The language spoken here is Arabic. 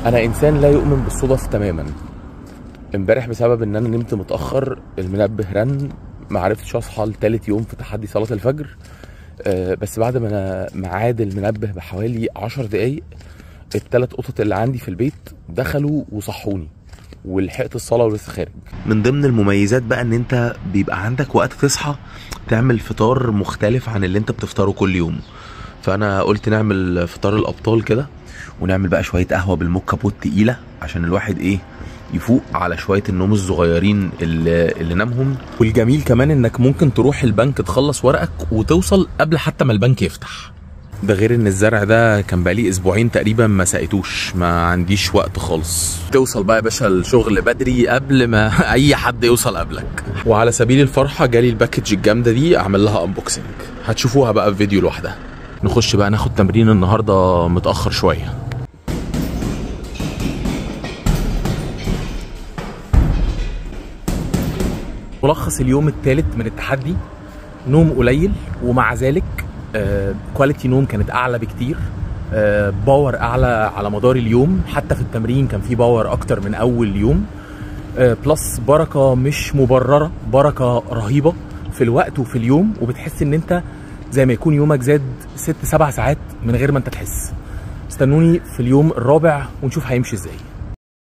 انا انسان لا يؤمن بالصدف تماما. امبارح بسبب ان انا نمت متاخر المنبه رن، ما عرفتش اصحى لتالت يوم في تحدي صلاه الفجر. بس بعد ما انا ميعاد المنبه بحوالي 10 دقايق الثلاث قطط اللي عندي في البيت دخلوا وصحوني ولحقت الصلاه ولسه خارج. من ضمن المميزات بقى ان انت بيبقى عندك وقت تصحى تعمل فطار مختلف عن اللي انت بتفطره كل يوم. فانا قلت نعمل فطار الابطال كده، ونعمل بقى شويه قهوه بالموكا بوت تقيله عشان الواحد يفوق على شويه النوم الصغيرين اللي نامهم. والجميل كمان انك ممكن تروح البنك تخلص ورقك وتوصل قبل حتى ما البنك يفتح. ده غير ان الزرع ده كان بقالي اسبوعين تقريبا ما سقيتوش، ما عنديش وقت خالص. توصل بقى يا باشا الشغل بدري قبل ما اي حد يوصل قبلك. وعلى سبيل الفرحه جالي الباكج الجامده دي اعمل لها انبوكسنج، هتشوفوها بقى في فيديو لوحدها. نخش بقى ناخد تمرين النهارده متاخر شويه. ملخص اليوم الثالث من التحدي: نوم قليل ومع ذلك كواليتي نوم كانت اعلى بكتير، باور اعلى على مدار اليوم، حتى في التمرين كان في باور اكتر من اول يوم، بلس بركه مش مبرره، بركه رهيبه في الوقت وفي اليوم، وبتحس ان انت زي ما يكون يومك زاد 6-7 ساعات من غير ما انت تحس. استنوني في اليوم الرابع ونشوف هيمشي ازاي.